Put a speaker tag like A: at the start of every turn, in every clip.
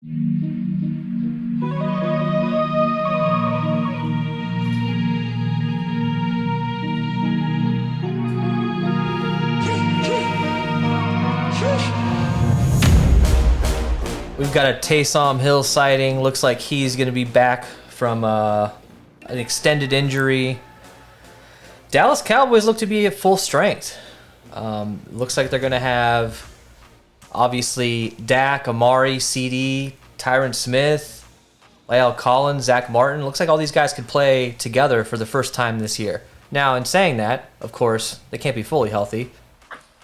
A: We've got a Taysom Hill sighting. Looks like he's going to be back from an extended injury. Dallas Cowboys look to be at full strength. Looks like they're going to have, obviously, Dak, Amari, CD, Tyron Smith, La'el Collins, Zach Martin. Looks like all these guys could play together for the first time this year. Now, in saying that, of course, they can't be fully healthy.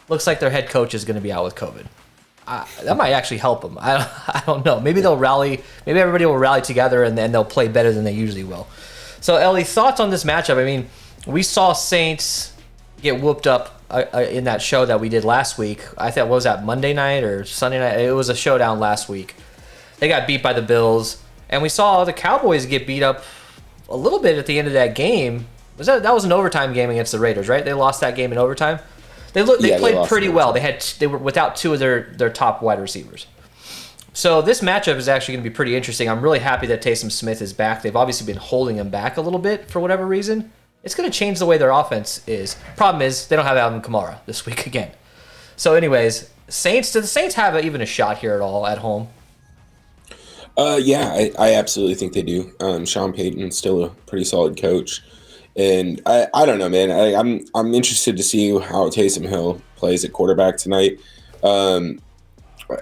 A: Looks like their head coach is going to be out with COVID. That might actually help them. I don't know. Maybe they'll rally. Maybe everybody will rally together and then they'll play better than they usually will. So, Ellie, thoughts on this matchup? I mean, we saw Saints get whooped up in that show that we did last week. I thought, what was that, Monday night or Sunday night? It was a showdown last week. They got beat by the Bills. And we saw the Cowboys get beat up a little bit at the end of that game. That was an overtime game against the Raiders, right? They lost that game in overtime. They played pretty well. They were without two of their top wide receivers. So this matchup is actually going to be pretty interesting. I'm really happy that Taysom Smith is back. They've obviously been holding him back a little bit for whatever reason. It's going to change the way their offense is. Problem is they don't have Alvin Kamara this week again. So anyways, do the Saints have even a shot here at all at home?
B: Yeah, I absolutely think they do. Sean Payton's still a pretty solid coach. And I don't know, man. I'm interested to see how Taysom Hill plays at quarterback tonight.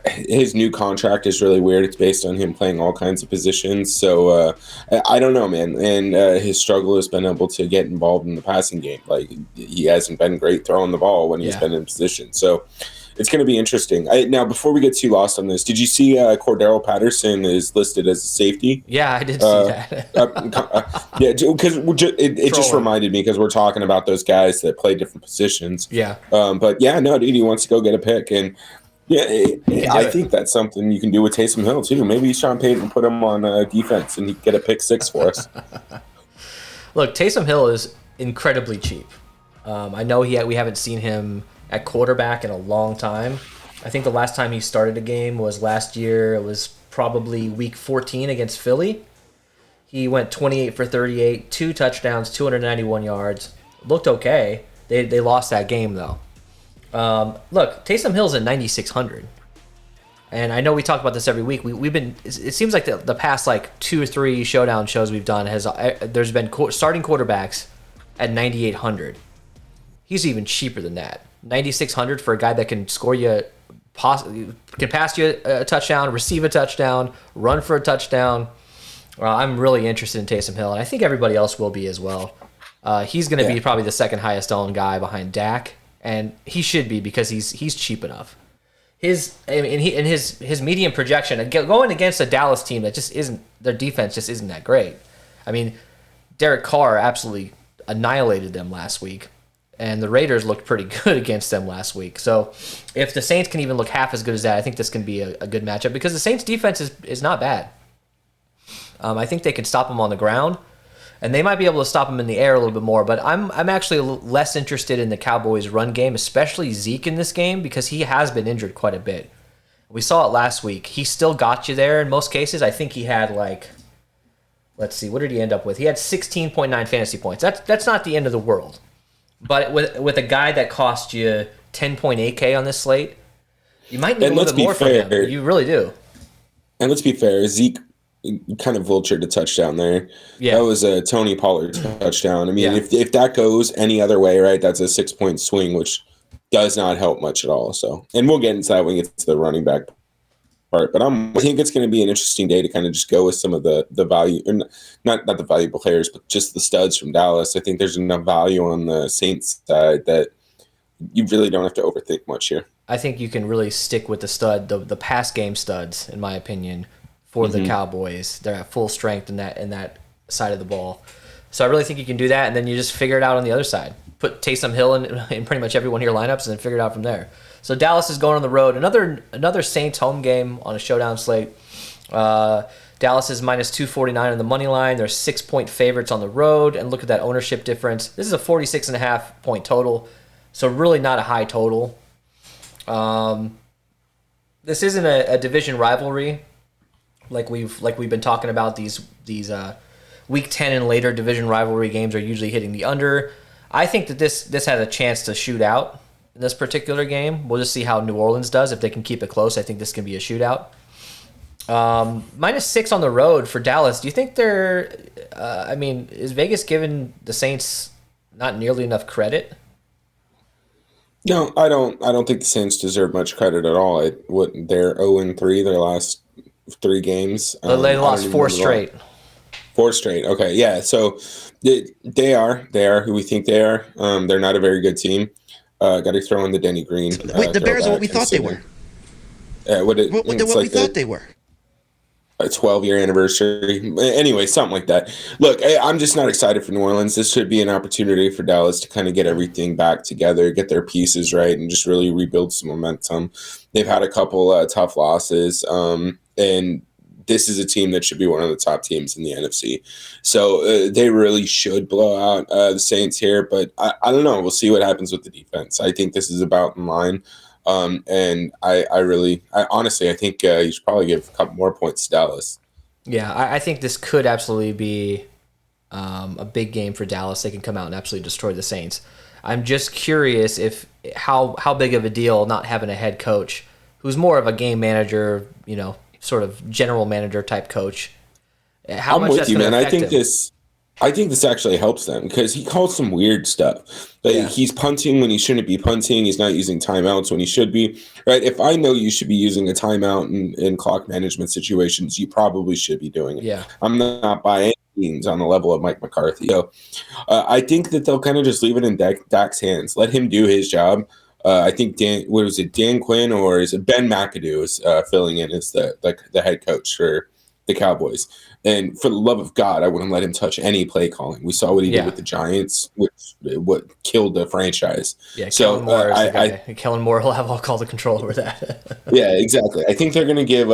B: His new contract is really weird. It's based on him playing all kinds of positions. So I don't know, man. And his struggle has been able to get involved in the passing game. Like, he hasn't been great throwing the ball when he's been in position. So it's going to be interesting. Now, before we get too lost on this, did you see Cordero Patterson is listed as a safety?
A: Yeah, I did see that.
B: Yeah, because it just reminded me because we're talking about those guys that play different positions.
A: Yeah.
B: But yeah, no, dude, he wants to go get a pick. And yeah, I think that's something you can do with Taysom Hill, too. Maybe Sean Payton put him on defense and he get a pick six for us.
A: Look, Taysom Hill is incredibly cheap. I know we haven't seen him at quarterback in a long time. I think the last time he started a game was last year. It was probably week 14 against Philly. He went 28 for 38, 2 touchdowns, 291 yards. Looked okay. They lost that game, though. Look, Taysom Hill's at 9,600. And I know we talk about this every week. We've been. It seems like the past 2 or 3 showdown shows we've done there's been starting quarterbacks at 9,800. He's even cheaper than that. 9,600 for a guy that can score you, can pass you a touchdown, receive a touchdown, run for a touchdown. Well, I'm really interested in Taysom Hill, and I think everybody else will be as well. He's going to be probably the second highest owned guy behind Dak, and he should be because he's cheap enough. His median projection going against a Dallas team that just isn't, their defense just isn't that great. I mean, Derek Carr absolutely annihilated them last week. And the Raiders looked pretty good against them last week. So if the Saints can even look half as good as that, I think this can be a good matchup because the Saints' defense is not bad. I think they can stop them on the ground, and they might be able to stop them in the air a little bit more. But I'm actually less interested in the Cowboys' run game, especially Zeke in this game, because he has been injured quite a bit. We saw it last week. He still got you there in most cases. I think he had let's see, what did he end up with? He had 16.9 fantasy points. That's not the end of the world. But with a guy that cost you 10.8K on this slate, you might need a little bit more from him. You really do.
B: And let's be fair, Zeke kind of vultured a touchdown there. Yeah. That was a Tony Pollard touchdown. I mean, if that goes any other way, right, that's a 6-point swing, which does not help much at all. So, and we'll get into that when we get to the running back part. But I think it's going to be an interesting day to kind of just go with some of the value, or not the valuable players, but just the studs from Dallas. I think there's enough value on the Saints side that you really don't have to overthink much here.
A: I think you can really stick with the pass game studs, in my opinion, for the Cowboys. They're at full strength in that side of the ball. So I really think you can do that, and then you just figure it out on the other side. Put Taysom Hill in pretty much every one of your lineups, and then figure it out from there. So Dallas is going on the road. Another Saints home game on a showdown slate. Dallas is minus 249 on the money line. They're 6-point favorites on the road. And look at that ownership difference. This is a 46.5 point total. So really not a high total. This isn't a division rivalry. like we've been talking about, these week 10 and later division rivalry games are usually hitting the under. I think that this has a chance to shoot out in this particular game. We'll just see how New Orleans does. If they can keep it close, I think this can be a shootout. -6 on the road for Dallas. Do you think they're is Vegas giving the Saints not nearly enough credit?
B: No, I don't think the Saints deserve much credit at all. They're 0-3 their last 3 games.
A: They lost 4 straight.
B: 4 straight. Okay, yeah. So they are who we think they are. They're not a very good team. Got to throw in the Denny Green.
C: Wait, the Bears are what we thought they were.
B: What
C: we thought they were.
B: A 12-year anniversary. Anyway, something like that. Look, I'm just not excited for New Orleans. This should be an opportunity for Dallas to kind of get everything back together, get their pieces right, and just really rebuild some momentum. They've had a couple tough losses, and this is a team that should be one of the top teams in the NFC. So they really should blow out the Saints here, but I don't know. We'll see what happens with the defense. I think this is about in line. And I honestly think you should probably give a couple more points to Dallas.
A: Yeah, I think this could absolutely be a big game for Dallas. They can come out and absolutely destroy the Saints. I'm just curious if how big of a deal not having a head coach who's more of a game manager, sort of general manager type coach. How
B: I'm
A: much
B: with
A: that's
B: you, man.
A: I think
B: this actually helps them because he calls some weird stuff. He's punting when he shouldn't be punting. He's not using timeouts when he should be. Right? If I know you should be using a timeout in clock management situations, you probably should be doing it.
A: Yeah.
B: I'm not by any means on the level of Mike McCarthy. So I think that they'll kind of just leave it in Dak's hands. Let him do his job. I think Dan Quinn or is it Ben McAdoo is filling in as the head coach for the Cowboys. And for the love of God, I wouldn't let him touch any play calling. We saw what he did with the Giants, what killed the franchise.
A: Yeah, so Kellen Moore is the guy. Kellen Moore will have all the control over that.
B: Yeah, exactly. I think they're going to give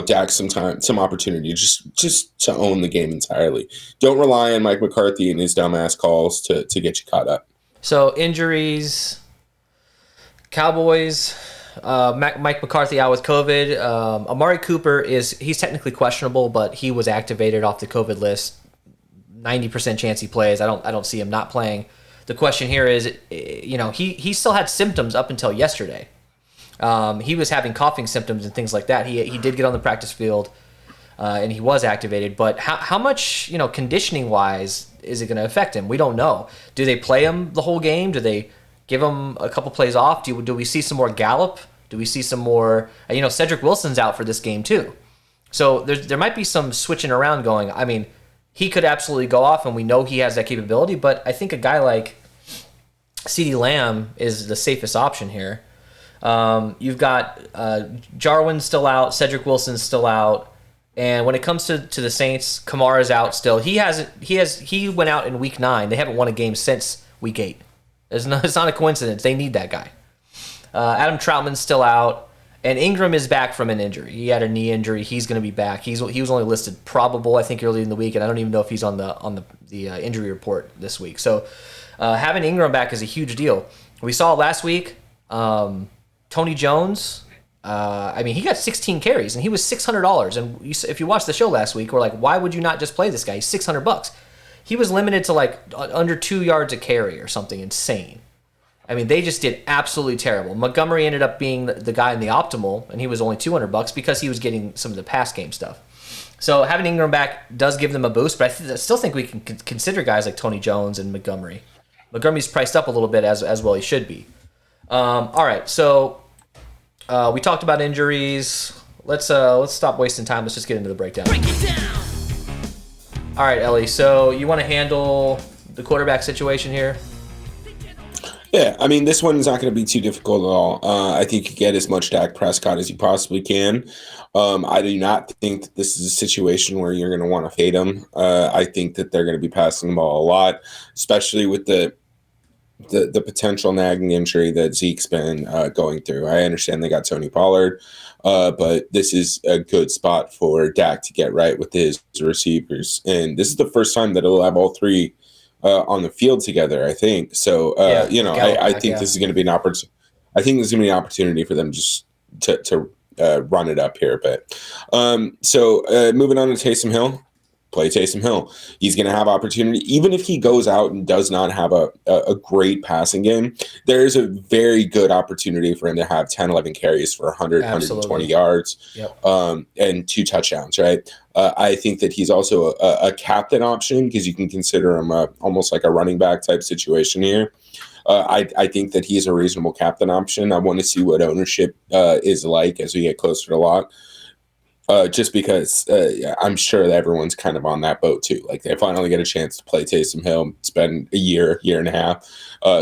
B: Dak some opportunity just to own the game entirely. Don't rely on Mike McCarthy and his dumbass calls to get you caught up.
A: So injuries, Cowboys. Mike McCarthy out with COVID. Amari Cooper he's technically questionable, but he was activated off the COVID list. 90% chance he plays. I don't see him not playing. The question here is, he still had symptoms up until yesterday. He was having coughing symptoms and things like that. He did get on the practice field, and he was activated. But how much conditioning wise is it going to affect him? We don't know. Do they play him the whole game? Do they give him a couple plays off? Do we see some more Gallup? Do we see some more? Cedric Wilson's out for this game too, so there might be some switching around going. I mean, he could absolutely go off, and we know he has that capability. But I think a guy like CeeDee Lamb is the safest option here. You've got Jarwin still out, Cedric Wilson's still out, and when it comes to the Saints, Kamara's out still. He went out in week 9. They haven't won a game since week 8. It's not a coincidence. They need that guy. Adam Troutman's still out, and Ingram is back from an injury. He had a knee injury. He's going to be back. He was only listed probable, I think, early in the week, and I don't even know if he's on the injury report this week. So having Ingram back is a huge deal. We saw it last week. Tony Jones, he got 16 carries, and he was $600. And if you watched the show last week, we're like, why would you not just play this guy? He's $600. He was limited to under 2 yards a carry or something insane. I mean, they just did absolutely terrible. Montgomery ended up being the guy in the optimal, and he was only $200 because he was getting some of the pass game stuff. So having Ingram back does give them a boost, but I still think we can consider guys like Tony Jones and Montgomery. Montgomery's priced up a little bit as well he should be. All right, so we talked about injuries. Let's stop wasting time. Let's just get into the breakdown. Break it down. All right, Ellie, so you want to handle the quarterback situation here?
B: Yeah, I mean, this one is not going to be too difficult at all. I think you get as much Dak Prescott as you possibly can. I do not think that this is a situation where you're going to want to fade him. I think that they're going to be passing the ball a lot, especially with the potential nagging injury that Zeke's been going through. I understand they got Tony Pollard, but this is a good spot for Dak to get right with his receivers. And this is the first time that he'll have all three on the field together, I think. So, I think this is going to be an opportunity. I think this is going to be an opportunity for them just to run it up here a bit. So moving on to Taysom Hill. Play Taysom Hill. He's going to have opportunity. Even if he goes out and does not have a great passing game, there's a very good opportunity for him to have 10, 11 carries for 100,
A: Absolutely.
B: 120 yards
A: Yep.
B: And 2 touchdowns, right? I think that he's also a captain option because you can consider him almost like a running back type situation here. I think that he's a reasonable captain option. I want to see what ownership is like as we get closer to lock. Just because I'm sure that everyone's kind of on that boat too. Like they finally get a chance to play Taysom Hill, spend a year and a half.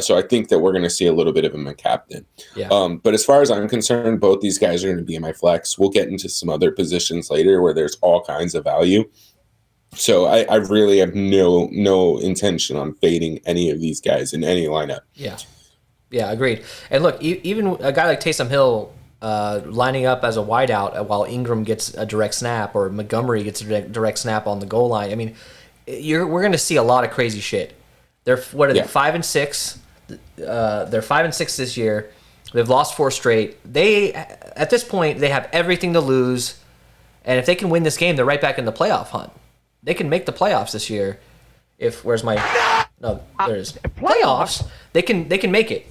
B: So I think that we're going to see a little bit of him a captain.
A: Yeah.
B: But as far as I'm concerned, both these guys are going to be in my flex. We'll get into some other positions later where there's all kinds of value. So I really have no intention on fading any of these guys in any lineup.
A: Yeah, agreed. And look, even a guy like Taysom Hill lining up as a wideout while Ingram gets a direct snap or Montgomery gets a direct snap on the goal line. I mean, we're going to see a lot of crazy shit. They're 5-6. They're 5-6 this year. They've lost 4 straight. They at this point they have everything to lose, and if they can win this game, they're right back in the playoff hunt. They can make the playoffs this year. Playoffs. They can make it.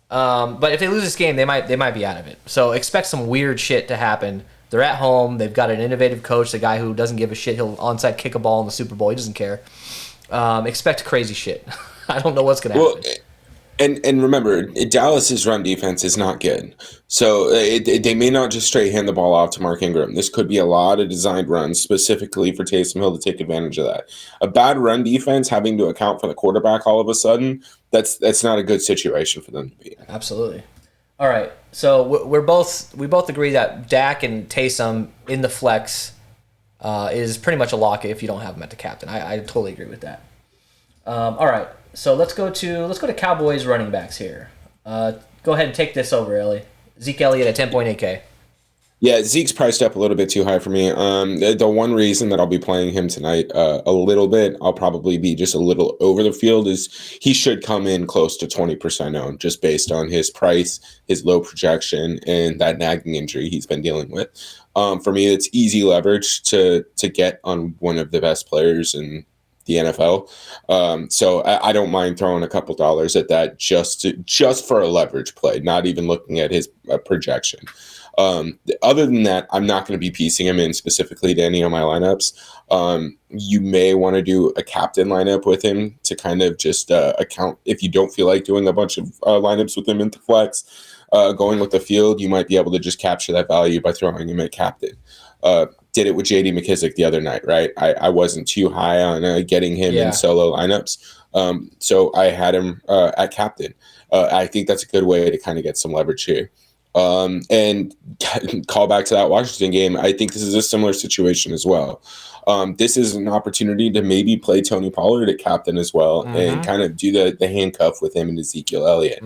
A: But if they lose this game, they might be out of it. So expect some weird shit to happen. They're at home. They've got an innovative coach, the guy who doesn't give a shit. He'll onside kick a ball in the Super Bowl. He doesn't care. Expect crazy shit. I don't know what's going to happen.
B: And remember, Dallas's run defense is not good. So they may not just straight hand the ball off to Mark Ingram. This could be a lot of designed runs specifically for Taysom Hill to take advantage of that. A bad run defense having to account for the quarterback all of a sudden, that's not a good situation for them to be in.
A: Absolutely. All right. So we both agree that Dak and Taysom in the flex is pretty much a lock if you don't have them at the captain. I totally agree with that. All right. So let's go to Cowboys running backs here. Go ahead and take this over, Ellie. Zeke Elliott at 10.8K.
B: Yeah, Zeke's priced up a little bit too high for me. The one reason that I'll be playing him tonight a little bit, I'll probably be just a little over the field, is he should come in close to 20% owned just based on his price, his low projection, and that nagging injury he's been dealing with. For me, it's easy leverage to get on one of the best players in the NFL. So I don't mind throwing a couple dollars at that just for a leverage play, not even looking at his projection. Other than that, I'm not going to be piecing him in specifically to any of my lineups. You may want to do a captain lineup with him to kind of just account if you don't feel like doing a bunch of lineups with him into flex. Going with the field, you might be able to just capture that value by throwing him at captain. Did it with J.D. McKissick the other night, right? I wasn't too high on getting him in solo lineups. So I had him at captain. I think that's a good way to kind of get some leverage here. And call back to that Washington game. I think this is a similar situation as well. This is an opportunity to maybe play Tony Pollard at captain as well and kind of do the handcuff with him and Ezekiel Elliott.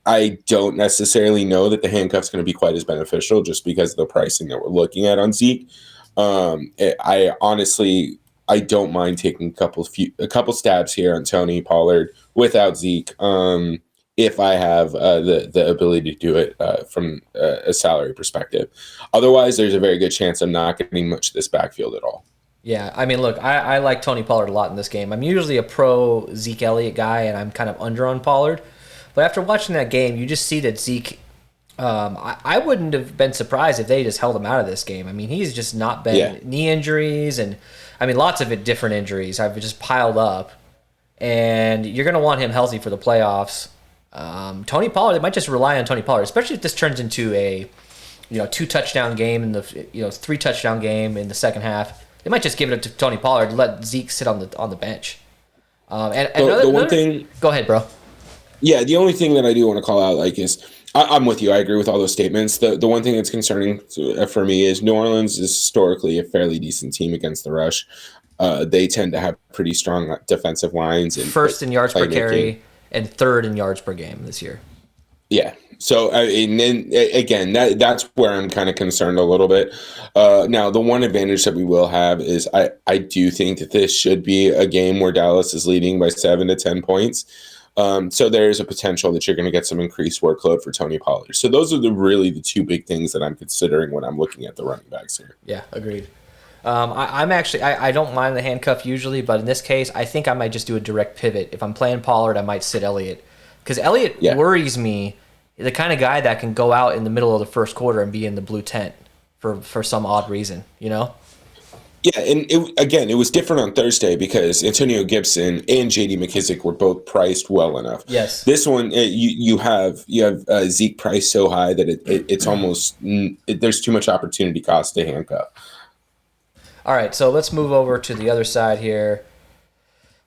B: I don't necessarily know that the handcuff's going to be quite as beneficial just because of the pricing that we're looking at on Zeke. I honestly don't mind taking a couple stabs here on Tony Pollard without Zeke. If I have the ability to do it from a salary perspective. Otherwise, there's a very good chance I'm not getting much of this backfield at all.
A: Yeah, I mean, look, I like Tony Pollard a lot in this game. I'm usually a pro Zeke Elliott guy, and I'm kind of under on Pollard. But after watching that game, you just see that Zeke, I wouldn't have been surprised if they just held him out of this game. I mean, he's just not been knee injuries, and I mean, lots of different injuries have just piled up. And you're going to want him healthy for the playoffs. Tony Pollard, they might just rely on Tony Pollard, especially if this turns into a 2-touchdown game in the 3-touchdown game in the second half. They might just give it to Tony Pollard and let Zeke sit on the bench. Go ahead, bro.
B: Yeah, the only thing that I do want to call out is I'm with you. I agree with all those statements. The one thing that's concerning for me is New Orleans is historically a fairly decent team against the rush. They tend to have pretty strong defensive lines. And
A: first in yards per carry and third in yards per game this year.
B: Yeah. So, and then again, that's where I'm kind of concerned a little bit. Now, the one advantage that we will have is I do think that this should be a game where Dallas is leading by 7 to 10 points. So there's a potential that you're going to get some increased workload for Tony Pollard. So those are really the two big things that I'm considering when I'm looking at the running backs here.
A: Yeah, agreed. I don't mind the handcuff usually, but in this case, I think I might just do a direct pivot. If I'm playing Pollard, I might sit Elliott. Because Elliott worries me, the kind of guy that can go out in the middle of the first quarter and be in the blue tent for some odd reason, you know?
B: Yeah, and it was different on Thursday because Antonio Gibson and J.D. McKissic were both priced well enough.
A: Yes.
B: This one, you have Zeke priced so high that it's almost there's too much opportunity cost to handcuff.
A: All right, so let's move over to the other side here.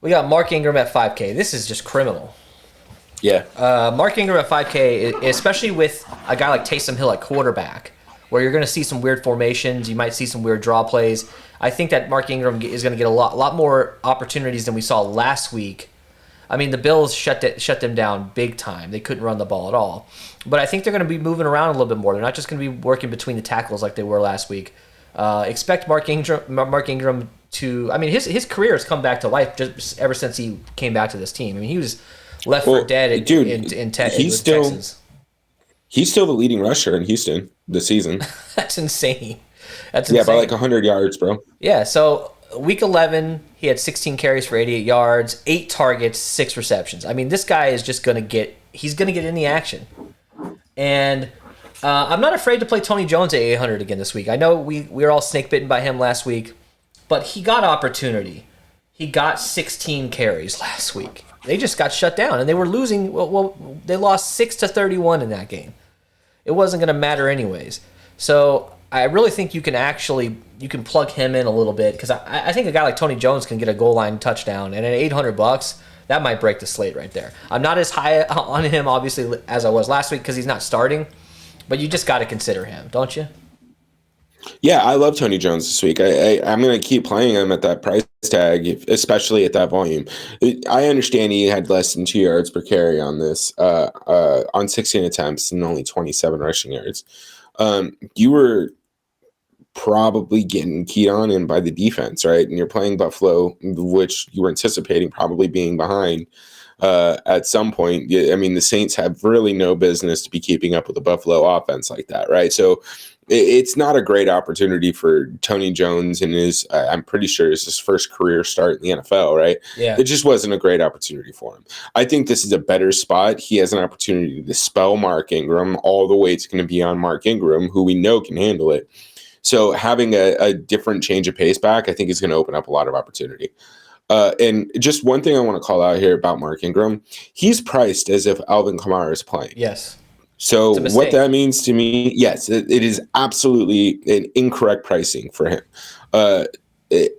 A: We got Mark Ingram at 5K. This is just criminal.
B: Yeah.
A: Mark Ingram at 5K, especially with a guy like Taysom Hill at quarterback, where you're going to see some weird formations. You might see some weird draw plays. I think that Mark Ingram is going to get a lot more opportunities than we saw last week. I mean, the Bills shut them down big time. They couldn't run the ball at all. But I think they're going to be moving around a little bit more. They're not just going to be working between the tackles like they were last week. Expect Mark Ingram to. I mean, his career has come back to life just ever since he came back to this team. I mean, he was left for dead in Texans.
B: He's still the leading rusher in Houston this season.
A: That's insane. That's insane.
B: By like 100 yards, bro.
A: Yeah. So week 11, he had 16 carries for 88 yards, 8 targets, 6 receptions. I mean, this guy is just going to get. He's going to get in the action, and. I'm not afraid to play Tony Jones at 800 again this week. I know we were all snake bitten by him last week, but he got opportunity. He got 16 carries last week. They just got shut down, and they were losing. Well, they lost 6-31 in that game. It wasn't going to matter anyways. So I really think you can plug him in a little bit because I think a guy like Tony Jones can get a goal line touchdown, and at $800, that might break the slate right there. I'm not as high on him obviously as I was last week because he's not starting. But you just got to consider him, don't you?
B: Yeah, I love Tony Jones this week. I'm going to keep playing him at that price tag, especially at that volume. I understand he had less than 2 yards per carry on this, on 16 attempts and only 27 rushing yards. You were probably getting keyed on in by the defense, right? And you're playing Buffalo, which you were anticipating probably being behind. At some point, I mean, the Saints have really no business to be keeping up with the Buffalo offense like that, right? So it's not a great opportunity for Tony Jones and I'm pretty sure it's his first career start in the NFL, right?
A: Yeah.
B: It just wasn't a great opportunity for him. I think this is a better spot. He has an opportunity to dispel Mark Ingram. All the weight's going to be on Mark Ingram, who we know can handle it. So having a different change of pace back, I think is going to open up a lot of opportunity. And just one thing I want to call out here about Mark Ingram, he's priced as if Alvin Kamara is playing.
A: Yes.
B: So what that means to me, yes, it is absolutely an incorrect pricing for him. By the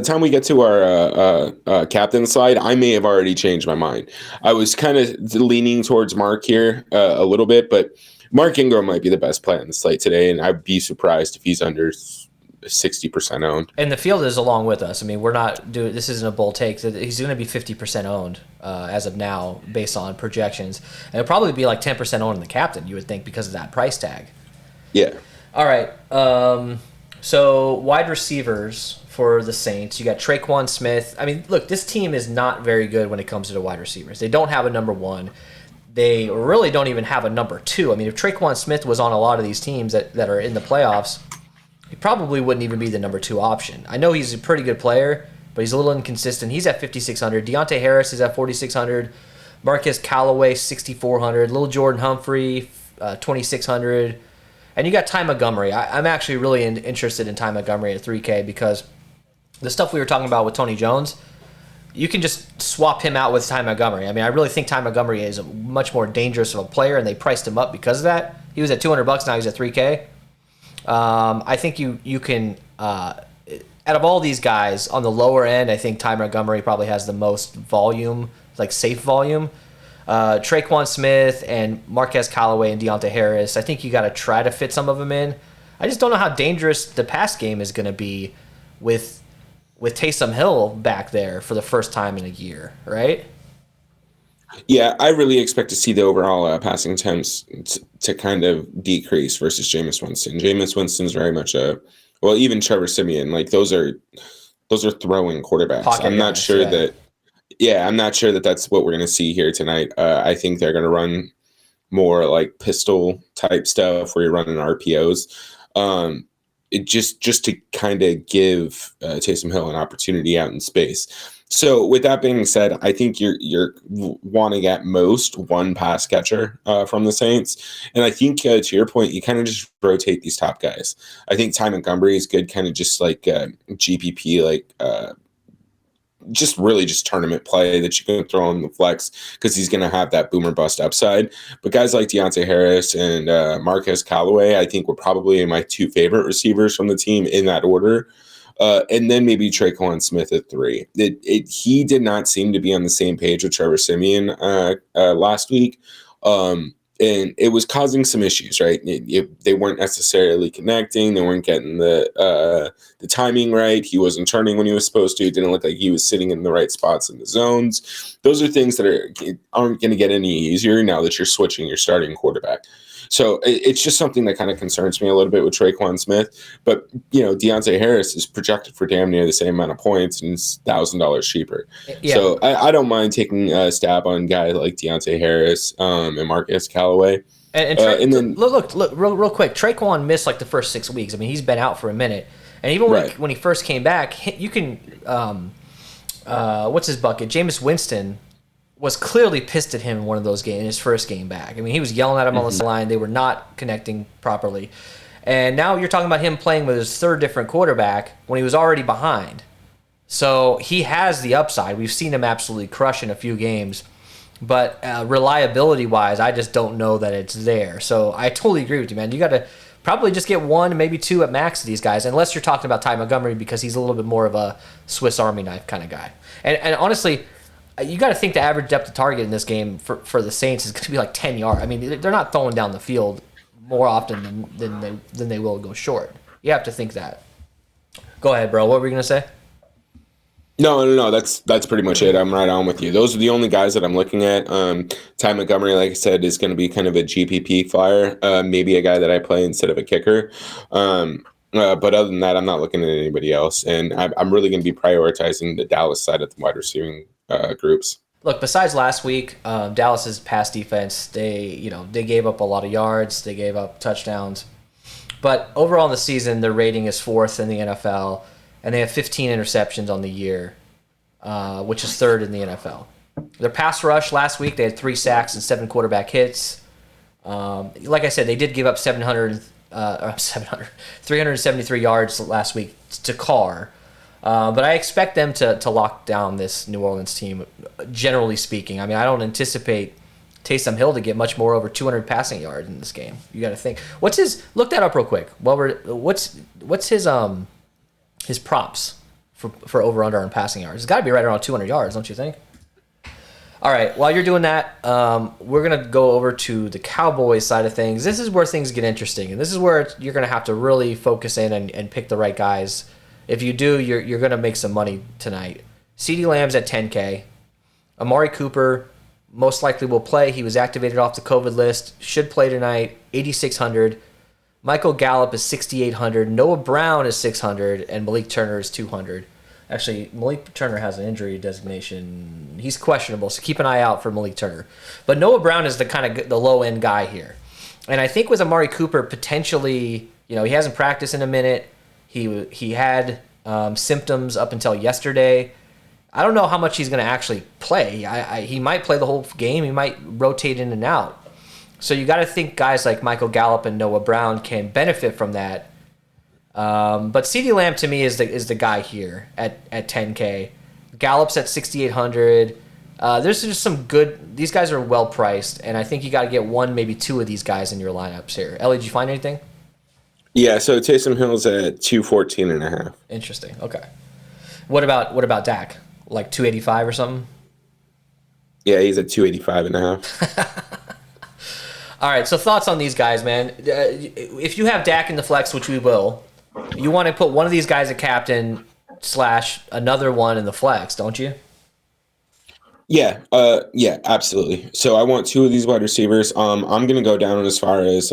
B: time we get to our captain slide, I may have already changed my mind. I was kind of leaning towards Mark here a little bit, but Mark Ingram might be the best play on the slate today, and I'd be surprised if he's under 60% owned.
A: And the field is along with us. I mean, we're not doing this. Isn't a bold take. He's going to be 50% owned as of now, based on projections, and it'll probably be like 10% owned in the captain. You would think because of that price tag.
B: Yeah.
A: All right. So wide receivers for the Saints, you got Traquan Smith. I mean, look, this team is not very good when it comes to the wide receivers. They don't have a number one. They really don't even have a number two. I mean, if Traquan Smith was on a lot of these teams that are in the playoffs, he probably wouldn't even be the number two option. I know he's a pretty good player, but he's a little inconsistent. He's at 5,600. Deontay Harris is at 4,600. Marquez Callaway, 6,400. Lil Jordan Humphrey, 2,600. And you got Ty Montgomery. I'm actually really interested in Ty Montgomery at 3K because the stuff we were talking about with Tony Jones, you can just swap him out with Ty Montgomery. I mean, I really think Ty Montgomery is a much more dangerous of a player, and they priced him up because of that. He was at $200, now he's at 3K. I think you can, out of all these guys on the lower end, I think Ty Montgomery probably has the most volume, like safe volume. Traquan Smith and Marquez Callaway and Deontay Harris, I think you got to try to fit some of them in. I just don't know how dangerous the pass game is going to be with Taysom Hill back there for the first time in a year, right?
B: Yeah, I really expect to see the overall passing attempts to kind of decrease versus Jameis Winston. Jameis Winston's very much even Trevor Siemian, like those are throwing quarterbacks. I'm not sure that Yeah, I'm not sure that that's what we're going to see here tonight. I think they're going to run more like pistol type stuff where you're running RPOs. It just to kind of give Taysom Hill an opportunity out in space. So with that being said, I think you're wanting at most one pass catcher from the Saints, and I think to your point, you kind of just rotate these top guys. I think Ty Montgomery is good, kind of just like GPP, like just really just tournament play that you can throw on the flex because he's going to have that boomer bust upside. But guys like Deontay Harris and Marquez Callaway, I think were probably my two favorite receivers from the team in that order. And then maybe Tre'Quan Smith at 3. He did not seem to be on the same page with Trevor Siemian last week. And it was causing some issues, right? They weren't necessarily connecting. They weren't getting the timing right. He wasn't turning when he was supposed to. It didn't look like he was sitting in the right spots in the zones. Those are things that aren't going to get any easier now that you're switching your starting quarterback. So it's just something that kind of concerns me a little bit with Tre'Quan Smith. But, Deontay Harris is projected for damn near the same amount of points and is $1,000 cheaper. Yeah. So I don't mind taking a stab on guys like Deontay Harris and Marcus Callaway.
A: And then look, real quick. Tre'Quan missed like the first 6 weeks. I mean, he's been out for a minute. And even when he first came back, you can what's his bucket? Jameis Winston was clearly pissed at him in one of those games, his first game back. I mean, he was yelling at him on the line. They were not connecting properly. And now you're talking about him playing with his third different quarterback when he was already behind. So he has the upside. We've seen him absolutely crush in a few games. But reliability-wise, I just don't know that it's there. So I totally agree with you, man. You got to probably just get one, maybe two at max of these guys, unless you're talking about Ty Montgomery because he's a little bit more of a Swiss Army knife kind of guy. And honestly, you got to think the average depth of target in this game for the Saints is going to be like 10 yards. I mean, they're not throwing down the field more often than they will go short. You have to think that. Go ahead, bro. What were you going to say?
B: No. That's pretty much it. I'm right on with you. Those are the only guys that I'm looking at. Ty Montgomery, like I said, is going to be kind of a GPP flyer. Maybe a guy that I play instead of a kicker. But other than that, I'm not looking at anybody else. And I'm really going to be prioritizing the Dallas side of the wide receiving groups.
A: Look, besides last week, Dallas's pass defense, they gave up a lot of yards, they gave up touchdowns, but overall in the season, their rating is 4th in the NFL, and they have 15 interceptions on the year, which is 3rd in the NFL. Their pass rush last week, they had 3 sacks and 7 quarterback hits. Like I said, they did give up 373 yards last week to Carr. But I expect them to lock down this New Orleans team, generally speaking. I mean, I don't anticipate Taysom Hill to get much more over 200 passing yards in this game. You got to think. What's his? Look that up real quick. What's his props for over under on passing yards? It's got to be right around 200 yards, don't you think? All right. While you're doing that, we're gonna go over to the Cowboys side of things. This is where things get interesting, and this is where you're gonna have to really focus in and pick the right guys. If you do, you're going to make some money tonight. CeeDee Lamb's at 10K. Amari Cooper most likely will play. He was activated off the COVID list. Should play tonight, 8,600. Michael Gallup is 6,800. Noah Brown is 600. And Malik Turner is 200. Actually, Malik Turner has an injury designation. He's questionable, so keep an eye out for Malik Turner. But Noah Brown is the kind of the low-end guy here. And I think with Amari Cooper, potentially, he hasn't practiced in a minute. He had symptoms up until yesterday. I don't know how much he's going to actually play. He might play the whole game. He might rotate in and out. So you got to think guys like Michael Gallup and Noah Brown can benefit from that. But CeeDee Lamb to me is the guy here at 10K. Gallup's at 6,800. There's just some good. These guys are well priced, and I think you got to get one, maybe two of these guys in your lineups here. Ellie, did you find anything?
B: Yeah, so Taysom Hill's at 214.5.
A: Interesting. Okay. What about Dak? Like 285 or something?
B: Yeah, he's at 285.5.
A: All right, so thoughts on these guys, man. If you have Dak in the flex, which we will, you want to put one of these guys at captain / another one in the flex, don't you?
B: Yeah, absolutely. So I want two of these wide receivers. I'm going to go down as far as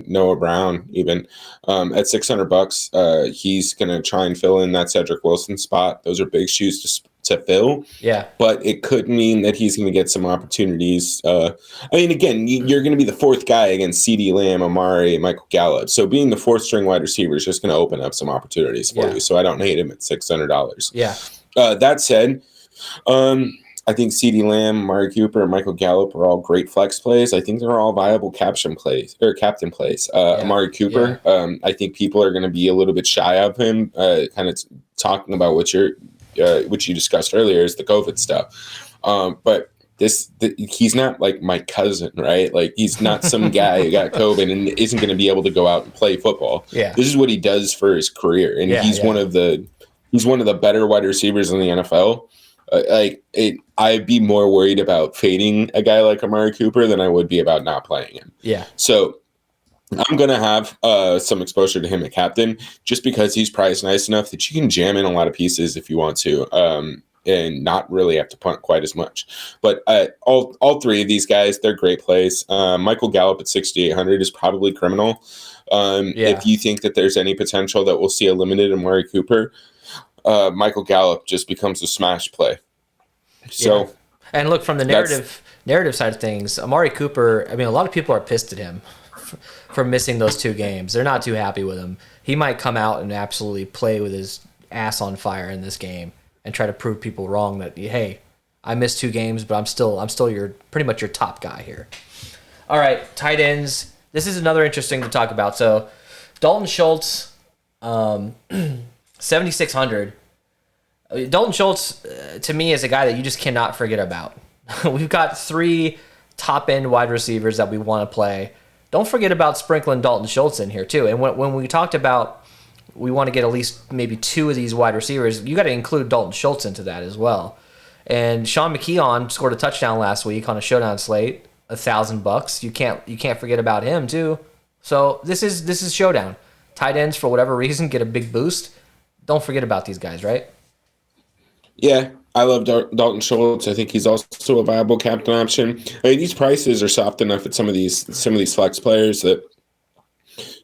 B: Noah Brown, even at $600. He's going to try and fill in that Cedric Wilson spot. Those are big shoes to fill.
A: Yeah.
B: But it could mean that he's going to get some opportunities. I mean, again, you're going to be the fourth guy against CeeDee Lamb, Amari, Michael Gallup. So being the fourth string wide receiver is just going to open up some opportunities for you. So I don't hate him at $600.
A: Yeah.
B: That said, I think CeeDee Lamb, Amari Cooper, and Michael Gallup are all great flex plays. I think they're all viable captain plays. Amari Cooper, I think people are going to be a little bit shy of him, kind of talking about what you discussed earlier is the COVID stuff. But he's not like my cousin, right? Like he's not some guy who got COVID and isn't going to be able to go out and play football.
A: Yeah.
B: This is what he does for his career. And he's one of the better wide receivers in the NFL. I'd be more worried about fading a guy like Amari Cooper than I would be about not playing him.
A: Yeah.
B: So I'm going to have some exposure to him at captain just because he's priced nice enough that you can jam in a lot of pieces if you want to and not really have to punt quite as much. But all three of these guys, they're great plays. Michael Gallup at 6,800 is probably criminal. If you think that there's any potential that we'll see a limited Amari Cooper, Michael Gallup just becomes a smash play. So,
A: and look, from the narrative side of things, Amari Cooper, I mean, a lot of people are pissed at him for missing those 2 games. They're not too happy with him. He might come out and absolutely play with his ass on fire in this game and try to prove people wrong that, hey, I missed 2 games, but I'm still pretty much your top guy here. All right, tight ends. This is another interesting to talk about. So, Dalton Schultz, 7,600. Dalton Schultz, to me, is a guy that you just cannot forget about. We've got 3 top-end wide receivers that we want to play. Don't forget about sprinkling Dalton Schultz in here, too. And when we talked about we want to get at least maybe 2 of these wide receivers, you got to include Dalton Schultz into that as well. And Sean McKeon scored a touchdown last week on a showdown slate, $1,000. You can't forget about him, too. So this is showdown. Tight ends, for whatever reason, get a big boost. Don't forget about these guys, right?
B: Yeah, I love Dalton Schultz. I think he's also a viable captain option. I mean, these prices are soft enough at some of these flex players that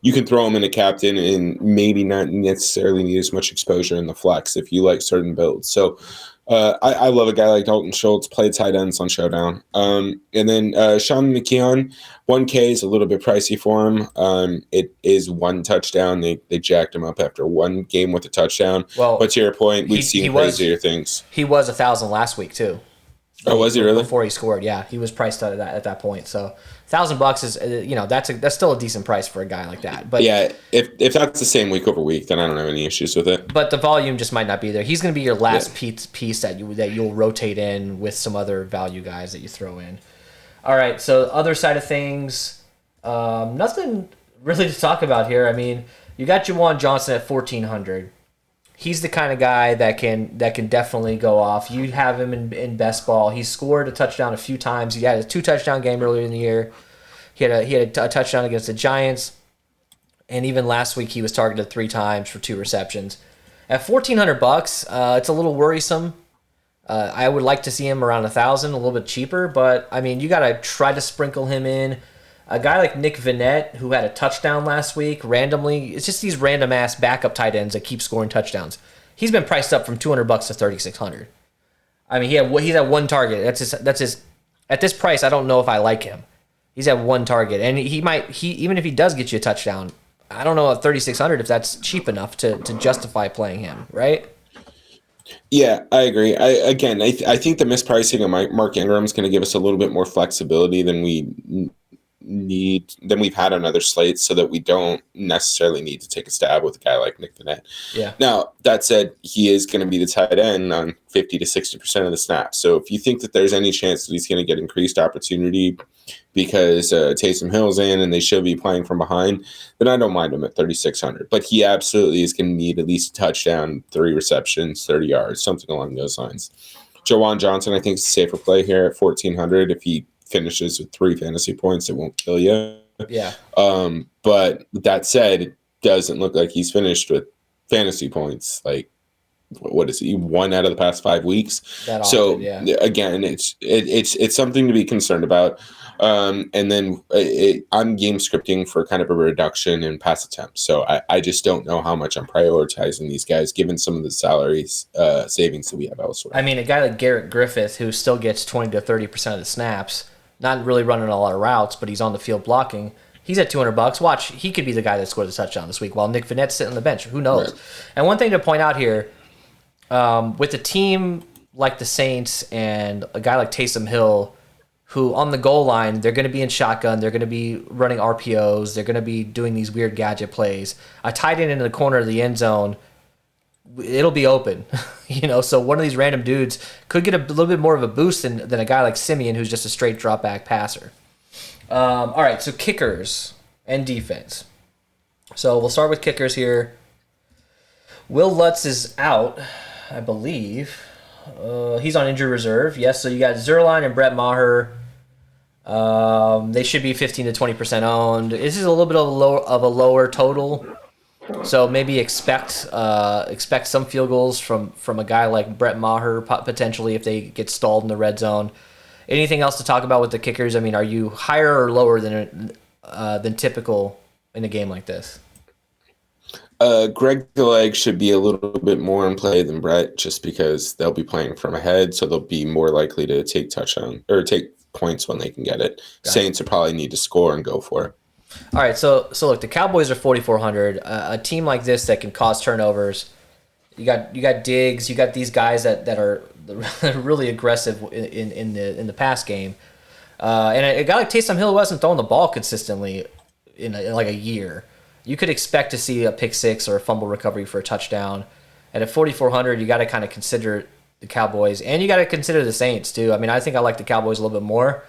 B: you can throw them in a captain and maybe not necessarily need as much exposure in the flex if you like certain builds. So I love a guy like Dalton Schultz, play tight ends on Showdown. And then Sean McKeon, 1K is a little bit pricey for him. It is 1 touchdown. They jacked him up after 1 game with a touchdown. Well, but to your point, we've seen crazier things.
A: He was 1,000 last week too.
B: Oh, was he really?
A: Before he scored, yeah, he was priced at that point. So $1,000 is that's still a decent price for a guy like that. But
B: yeah, if that's the same week over week, then I don't have any issues with it.
A: But the volume just might not be there. He's going to be your last piece that you'll rotate in with some other value guys that you throw in. All right, so other side of things, nothing really to talk about here. I mean, you got Juwan Johnson at 1,400. He's the kind of guy that can definitely go off. You have him in best ball. He's scored a touchdown a few times. He had a 2-touchdown game earlier in the year. He had a touchdown against the Giants, and even last week he was targeted 3 times for 2 receptions. At $1,400, it's a little worrisome. I would like to see him around 1,000, a little bit cheaper, but I mean, you got to try to sprinkle him in. A guy like Nick Vannett, who had a touchdown last week, randomly, it's just these random ass backup tight ends that keep scoring touchdowns. He's been priced up from $200 to $3,600. I mean, he's at 1 target. That's his. At this price, I don't know if I like him. He's at 1 target, and even if he does get you a touchdown, I don't know at $3,600 if that's cheap enough to justify playing him, right?
B: Yeah, I agree. I think the mispricing of Mark Ingram is going to give us a little bit more flexibility than we've had on other slates, so that we don't necessarily need to take a stab with a guy like Nick Vannett.
A: Yeah.
B: Now, that said, he is going to be the tight end on 50 to 60% of the snaps. So if you think that there's any chance that he's going to get increased opportunity because Taysom Hill's in and they should be playing from behind, then I don't mind him at 3,600. But he absolutely is going to need at least a touchdown, 3 receptions, 30 yards, something along those lines. Juwan Johnson, I think, is a safer play here at 1,400. If he finishes with 3 fantasy points, it won't kill you.
A: Yeah.
B: But that said, it doesn't look like he's finished with fantasy points. Like, what is he, 1 out of the past 5 weeks.
A: That often,
B: so
A: yeah.
B: Again, it's something to be concerned about. And then I'm game scripting for kind of a reduction in pass attempts. So I just don't know how much I'm prioritizing these guys given some of the salaries savings that we have elsewhere.
A: I mean, a guy like Garrett Griffith, who still gets 20 to 30% of the snaps, not really running a lot of routes, but he's on the field blocking. He's at $200. Watch, he could be the guy that scores a touchdown this week while Nick Vanette's sitting on the bench. Who knows? Right. And one thing to point out here, with a team like the Saints and a guy like Taysom Hill, who on the goal line, they're going to be in shotgun, they're going to be running RPOs, they're going to be doing these weird gadget plays. A tight end into the corner of the end zone, it'll be open. So one of these random dudes could get a little bit more of a boost than a guy like Simeon, who's just a straight drop back passer. All right, so kickers and defense. So we'll start with kickers here. Will Lutz is out, I believe. He's on injury reserve. Yes, so you got Zerline and Brett Maher. They should be 15 to 20% owned. This is a little bit of a lower total, so maybe expect some field goals from a guy like Brett Maher potentially if they get stalled in the red zone. Anything else to talk about with the kickers? I mean, are you higher or lower than typical in a game like this?
B: Greg the Leg should be a little bit more in play than Brett, just because they'll be playing from ahead, so they'll be more likely to take touchdown or take points when they can get it. Saints will probably need to score and go for it.
A: All right, so look, the Cowboys are 4,400. A team like this that can cause turnovers. You got Diggs. You got these guys that are really aggressive in the pass game. And a guy like Taysom Hill wasn't throwing the ball consistently in like a year. You could expect to see a pick six or a fumble recovery for a touchdown. And at 4,400, you got to kind of consider the Cowboys, and you got to consider the Saints too. I mean, I think I like the Cowboys a little bit more,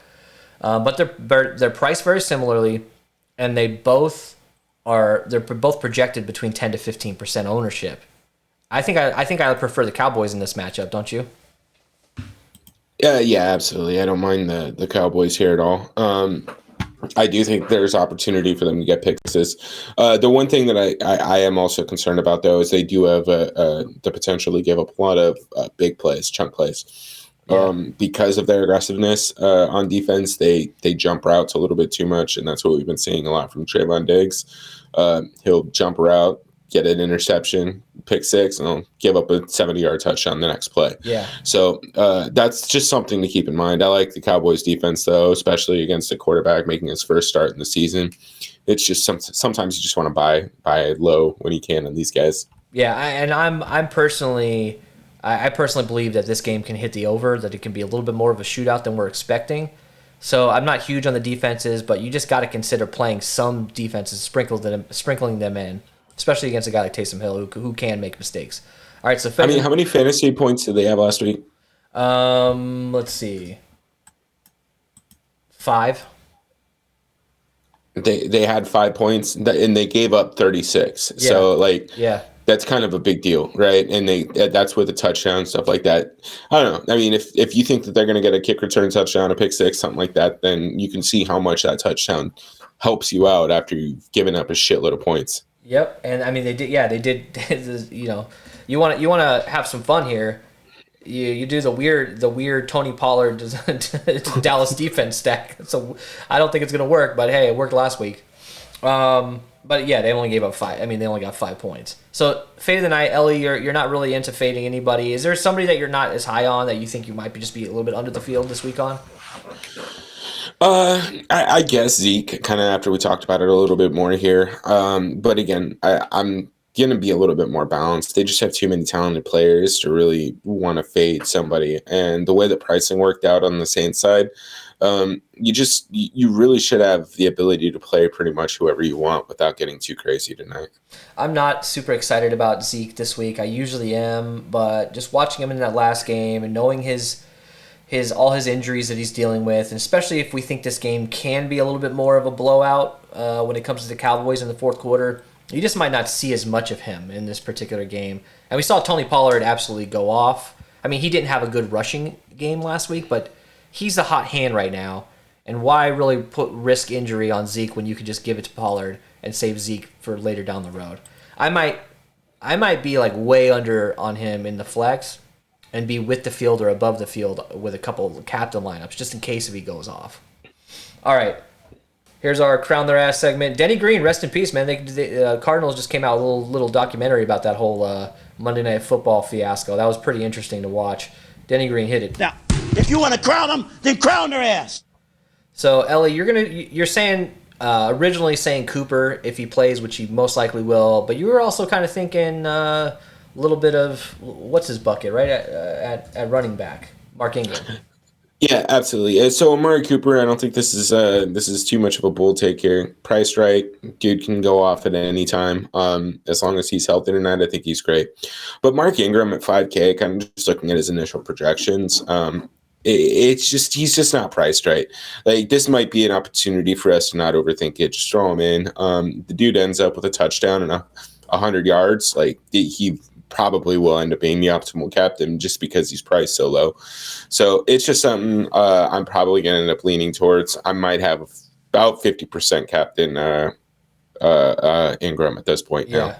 A: but they're priced very similarly, and they're both projected between 10 to 15% ownership. I think I prefer the Cowboys in this matchup, don't you?
B: Yeah, absolutely. I don't mind the Cowboys here at all. I do think there's opportunity for them to get picks. The one thing that I am also concerned about, though, is they do have the potential to give up a lot of big plays, chunk plays. Yeah. Because of their aggressiveness on defense, they jump routes a little bit too much, and that's what we've been seeing a lot from Trayvon Diggs. He'll jump route, get an interception, pick six, and he'll give up a 70-yard touchdown the next play.
A: Yeah.
B: So that's just something to keep in mind. I like the Cowboys defense, though, especially against a quarterback making his first start in the season. It's just sometimes you just want to buy low when you can on these guys.
A: Yeah, I personally believe that this game can hit the over, that it can be a little bit more of a shootout than we're expecting. So I'm not huge on the defenses, but you just got to consider playing some defenses, sprinkling them in, especially against a guy like Taysom Hill who can make mistakes. All right, so
B: how many fantasy points did they have last week?
A: Let's see, 5.
B: They had 5 points, and they gave up 36. Yeah. So that's kind of a big deal, right? And that's with a touchdown, stuff like that. I don't know. I mean, if you think that they're going to get a kick return touchdown, a pick six, something like that, then you can see how much that touchdown helps you out after you've given up a shitload of points.
A: Yep, and I mean they did. Yeah, they did. You want to have some fun here. You do the weird Tony Pollard Dallas defense stack. So I don't think it's gonna work, but hey, it worked last week. But yeah, they only gave up 5. I mean, they only got 5 points. So fade of the night, Ellie, you're not really into fading anybody. Is there somebody that you're not as high on that you think you might be a little bit under the field this week on?
B: I guess Zeke, kind of after we talked about it a little bit more here. But again, I'm going to be a little bit more balanced. They just have too many talented players to really want to fade somebody. And the way the pricing worked out on the Saints side, you really should have the ability to play pretty much whoever you want without getting too crazy tonight.
A: I'm not super excited about Zeke this week. I usually am, but just watching him in that last game and knowing all his injuries that he's dealing with, and especially if we think this game can be a little bit more of a blowout when it comes to the Cowboys in the fourth quarter, you just might not see as much of him in this particular game. And we saw Tony Pollard absolutely go off. I mean, he didn't have a good rushing game last week, but he's the hot hand right now. And why really risk injury on Zeke when you could just give it to Pollard and save Zeke for later down the road? I might I might be like way under on him in the flex and be with the field or above the field with a couple captain lineups just in case if he goes off. All right. Here's our crown their ass segment. Denny Green, rest in peace, man. Cardinals just came out with a little documentary about that whole Monday Night Football fiasco. That was pretty interesting to watch. Denny Green hit it.
D: Now, if you want to crown them, then crown their ass.
A: So Ellie, you're saying originally saying Cooper if he plays, which he most likely will, but you were also kind of thinking a little bit of what's his bucket, right? At running back, Mark Ingram.
B: Yeah, absolutely. So Amari Cooper, I don't think this is too much of a bull take here. Priced right, dude can go off at any time. As long as he's healthy tonight, I think he's great. But Mark Ingram at 5K, kind of just looking at his initial projections, it's just he's just not priced right. Like this might be an opportunity for us to not overthink it. Just throw him in. The dude ends up with a touchdown and 100 yards. Like he probably will end up being the optimal captain just because he's priced so low. So it's just something I'm probably going to end up leaning towards. I might have about 50% captain Ingram at this point now.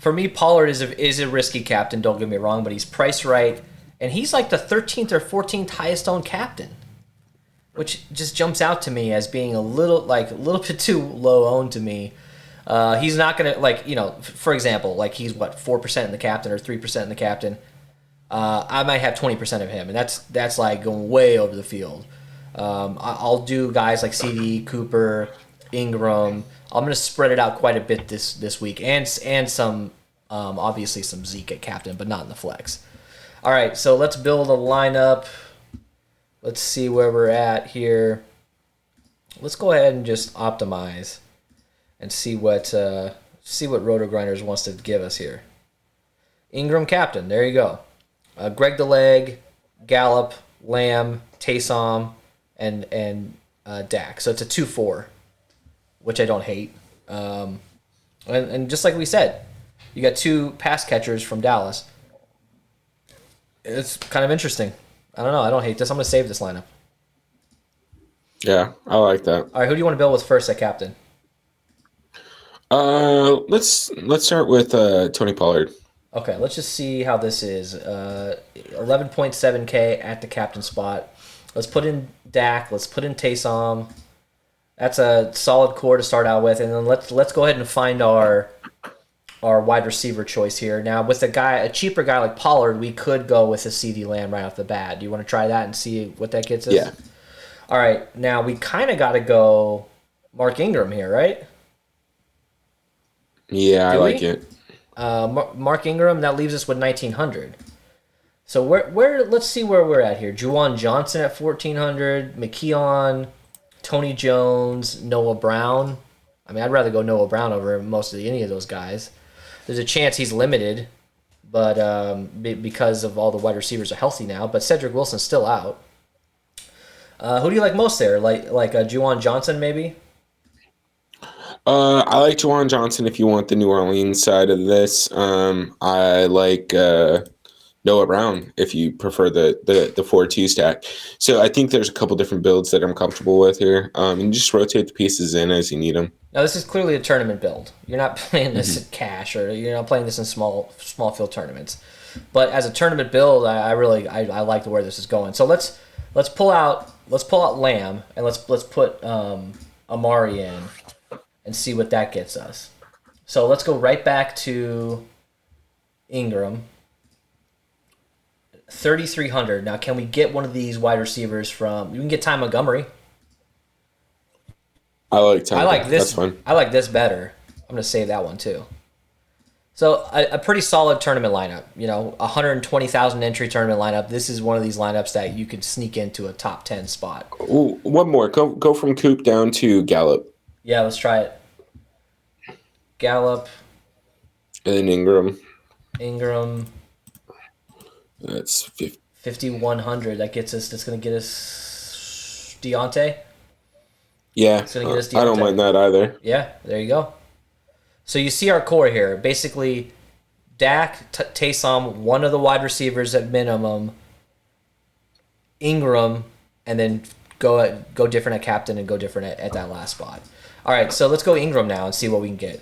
A: For me, Pollard is a risky captain, don't get me wrong, but he's priced right. And he's like the 13th or 14th highest owned captain, which just jumps out to me as being a little bit too low owned to me. He's not going to, for example, like he's, 4% in the captain or 3% in the captain. I might have 20% of him, and that's like going way over the field. I'll do guys like CD, Cooper, Ingram. I'm going to spread it out quite a bit this week, and some, obviously some Zeke at captain, but not in the flex. All right, so let's build a lineup. Let's see where we're at here. Let's go ahead and just optimize and see what Roto Grinders wants to give us here. Ingram captain, there you go. Greg the Leg, Gallup, Lamb, Taysom, and Dak. So it's a 2-4, which I don't hate. And just like we said, you got two pass catchers from Dallas. It's kind of interesting. I don't know. I don't hate this. I'm going to save this lineup.
B: Yeah, I like that.
A: All right, who do you want to build with first at captain?
B: Let's start with Tony Pollard.
A: Okay, let's just see how this is. 11.7K at the captain spot. Let's put in Dak. Let's put in Taysom. That's a solid core to start out with, and then let's go ahead and find our wide receiver choice here. Now, with a cheaper guy like Pollard, we could go with a CD Lamb right off the bat. Do you want to try that and see what that gets us?
B: Yeah.
A: All right, now we kind of got to go Mark Ingram here, right?
B: Yeah, I like it.
A: Mark Ingram, that leaves us with 1,900. So where? Let's see where we're at here. Juwan Johnson at 1,400, McKeon, Tony Jones, Noah Brown. I mean, I'd rather go Noah Brown over any of those guys. There's a chance he's limited, but because of all the wide receivers are healthy now. But Cedric Wilson's still out. Who do you like most there? Like Juwan Johnson, maybe?
B: I like Juwan Johnson if you want the New Orleans side of this. I like Noah Brown if you prefer the 4-2 stack. So I think there's a couple different builds that I'm comfortable with here. And just rotate the pieces in as you need them.
A: Now, this is clearly a tournament build. You're not playing this in cash, or you're not playing this in small field tournaments. But as a tournament build, I like where this is going. So let's pull out Lamb and let's put Amari in and see what that gets us. So let's go right back to Ingram. 3,300. Now, can we get one of these wide receivers from? You can get Ty Montgomery.
B: I like Ty.
A: I like this.
B: That's fine.
A: I like this better. I'm going to save that one too. So a pretty solid tournament lineup. 120,000 entry tournament lineup. This is one of these lineups that you could sneak into a top 10 spot.
B: Ooh, one more. Go from Coop down to Gallup.
A: Yeah, let's try it. Gallup.
B: And then Ingram. That's
A: 5,100. That's going to get us Deontay.
B: Yeah,
A: It's going to get us Deontay.
B: I don't mind that either.
A: Yeah, there you go. So you see our core here. Basically, Dak, Taysom, one of the wide receivers at minimum, Ingram, and then go different at captain and go different at that last spot. All right, so let's go Ingram now and see what we can get.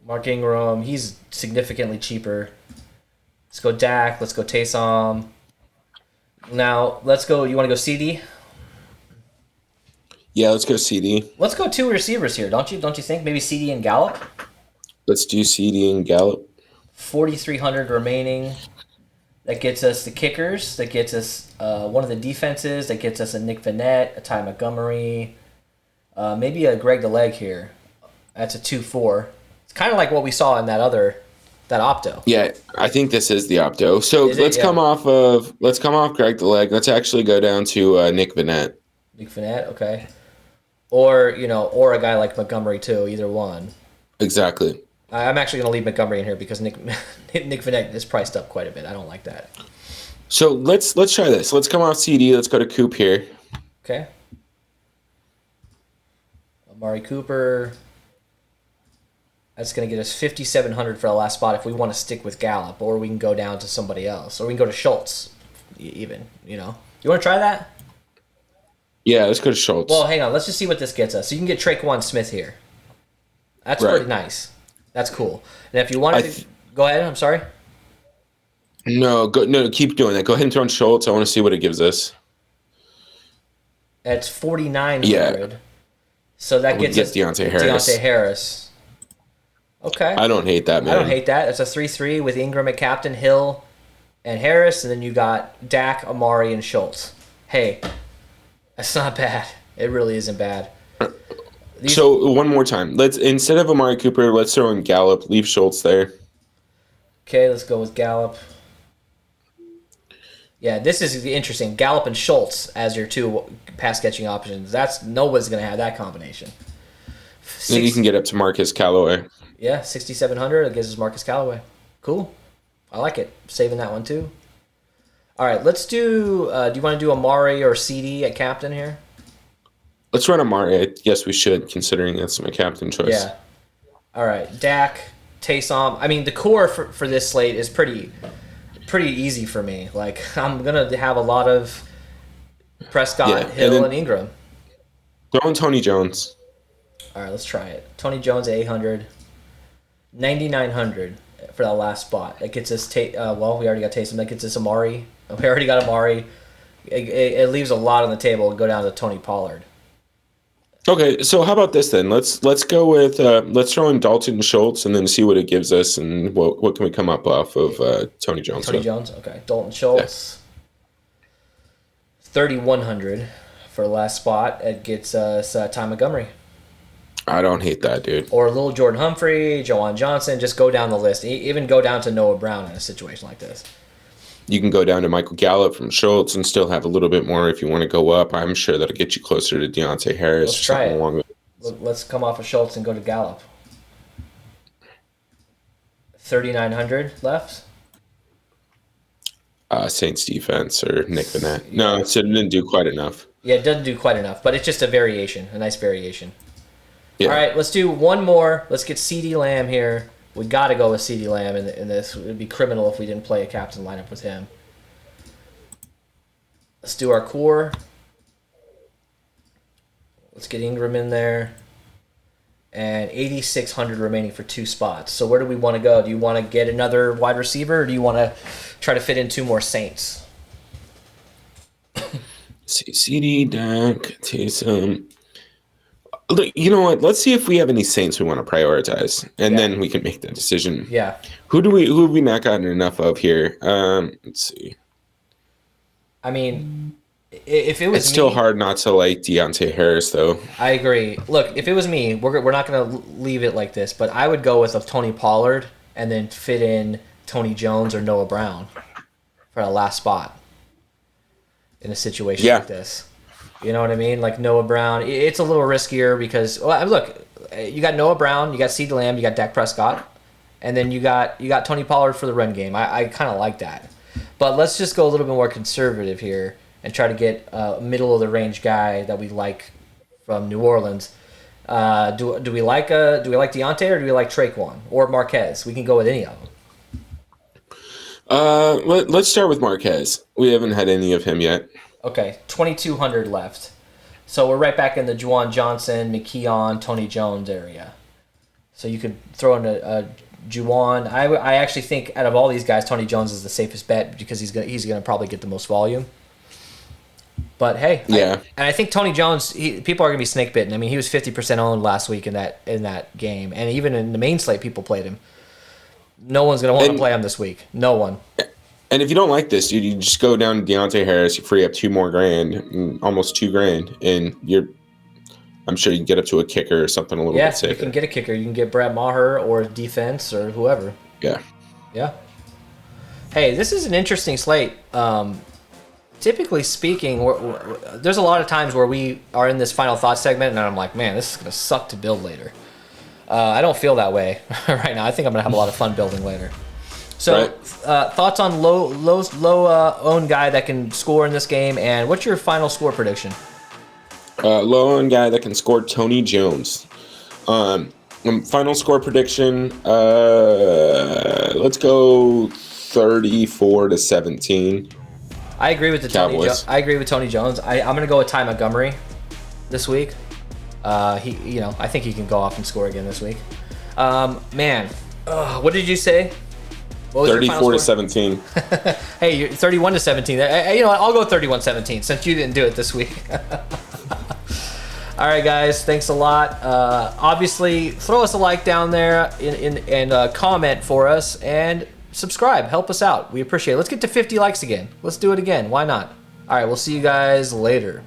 A: Mark Ingram, he's significantly cheaper. Let's go Dak. Let's go Taysom. Now, let's go. You want to go CD?
B: Yeah, let's go CD.
A: Let's go 2 receivers here, don't you? Don't you think? Maybe CD and Gallup?
B: Let's do CD and Gallup.
A: 4,300 remaining. That gets us the kickers. That gets us one of the defenses. That gets us a Nick Vannett, a Ty Montgomery, maybe a Greg the Leg here. That's a 2-4. It's kind of like what we saw in that opto.
B: Yeah, I think this is the opto. So let's come off Greg the Leg. Let's actually go down to Nick Vannett.
A: Nick Vannett, okay. Or a guy like Montgomery too. Either one.
B: Exactly.
A: I'm actually going to leave Montgomery in here because Nick Vannett is priced up quite a bit. I don't like that.
B: So let's try this. Let's come off CD. Let's go to Coop here.
A: Okay. Amari Cooper. That's going to get us 5,700 for the last spot if we want to stick with Gallup, or we can go down to somebody else, or we can go to Schultz even, You want to try that?
B: Yeah, let's go to Schultz.
A: Well, hang on. Let's just see what this gets us. So you can get Traquan Smith here. That's pretty nice. That's cool. And if you want to go ahead, I'm sorry.
B: No, keep doing that. Go ahead and throw in Schultz. I want to see what it gives us.
A: That's 4,900.
B: Yeah.
A: So that gets us
B: Deontay Harris.
A: Deontay Harris. Okay.
B: I don't hate that, man.
A: I don't hate that. It's a 3-3 with Ingram at captain, Hill, and Harris, and then you got Dak, Amari, and Schultz. Hey, that's not bad. It really isn't bad.
B: So one more time, let's instead of Amari Cooper, let's throw in Gallup. Leave Schultz there.
A: Okay, let's go with Gallup. Yeah, this is interesting. Gallup and Schultz as your 2 pass catching options. Nobody's gonna have that combination.
B: Then you can get up to Marcus Callaway.
A: Yeah, 6,700. That gives us Marcus Callaway. Cool. I like it. Saving that one too. All right, let's do. Do you want to do Amari or CD at captain here?
B: Let's run Amari. I guess we should, considering that's my captain choice.
A: Yeah. All right, Dak, Taysom. I mean, the core for this slate is pretty easy for me. Like, I'm gonna have a lot of Prescott, Hill, and Ingram.
B: Throw in Tony Jones.
A: All right, let's try it. Tony Jones at 800, 9,900 for that last spot. That gets us. We already got Taysom. That gets us Amari. We already got Amari. It leaves a lot on the table and go down to Tony Pollard.
B: Okay, so how about this then? Let's go with let's throw in Dalton Schultz and then see what it gives us and what can we come up off of Tony Jones.
A: Tony Jones, okay. Dalton Schultz, 3,100 for the last spot. It gets us Ty Montgomery.
B: I don't hate that, dude.
A: Or little Jordan Humphrey, Jawan Johnson. Just go down the list. Even go down to Noah Brown in a situation like this.
B: You can go down to Michael Gallup from Schultz and still have a little bit more if you want to go up. I'm sure that'll get you closer to Deontay Harris.
A: Let's try it. Let's come off of Schultz and go to Gallup. 3,900 left.
B: Saints defense or Nick Vannett. No, so it didn't do quite enough.
A: Yeah, it doesn't do quite enough, but it's just a variation, a nice variation.
B: Yeah.
A: All right, let's do one more. Let's get CeeDee Lamb here. We got to go with CeeDee Lamb in this. It would be criminal if we didn't play a captain lineup with him. Let's do our core. Let's get Ingram in there. And 8,600 remaining for 2 spots. So where do we want to go? Do you want to get another wide receiver, or do you want to try to fit in 2 more Saints?
B: See, CD, Dak, Taysom. Look, you know what? Let's see if we have any Saints we want to prioritize, and then we can make that decision.
A: Yeah.
B: Who have we not gotten enough of here? Let's see.
A: I mean, if it was
B: it's still hard not to like Deontay Harris, though.
A: I agree. Look, if it was me, we're not going to leave it like this, but I would go with a Tony Pollard and then fit in Tony Jones or Noah Brown for the last spot in a situation like this. You know what I mean? Like Noah Brown. It's a little riskier because, look, you got Noah Brown, you got CeeDee Lamb, you got Dak Prescott, and then you got Tony Pollard for the run game. I kind of like that. But let's just go a little bit more conservative here and try to get a middle-of-the-range guy that we like from New Orleans. Do we like Deontay or do we like Traquan or Marquez? We can go with any of them.
B: Let's start with Marquez. We haven't had any of him yet.
A: Okay, 2,200 left. So we're right back in the Juwan Johnson, McKeon, Tony Jones area. So you could throw in a Juwan. I actually think out of all these guys, Tony Jones is the safest bet because he's gonna probably get the most volume. But hey,
B: yeah,
A: I think Tony Jones. People are gonna be snake bitten. I mean, he was 50% owned last week in that game, and even in the main slate, people played him. No one's gonna want to play him this week. No one.
B: And if you don't like this, dude, you just go down to Deontay Harris. You free up $2 more grand, almost $2,000, and I'm sure you can get up to a kicker or something a little bit safer.
A: Yeah, you can get a kicker. You can get Brad Maher or defense or whoever.
B: Yeah.
A: Yeah. Hey, this is an interesting slate. Typically speaking, there's a lot of times where we are in this final thought segment, and I'm like, man, this is going to suck to build later. I don't feel that way right now. I think I'm going to have a lot of fun building later. So, thoughts on low owned guy that can score in this game, and what's your final score prediction?
B: Low owned guy that can score, Tony Jones. Final score prediction, let's go 34-17.
A: I agree with I agree with Tony Jones. I'm going to go with Ty Montgomery this week. I think he can go off and score again this week. What did you say?
B: 34-17.
A: Hey, you're 31-17. You know what? I'll go 31-17 since you didn't do it this week. All right, guys. Thanks a lot. Obviously, throw us a like down there and comment for us and subscribe. Help us out. We appreciate it. Let's get to 50 likes again. Let's do it again. Why not? All right. We'll see you guys later.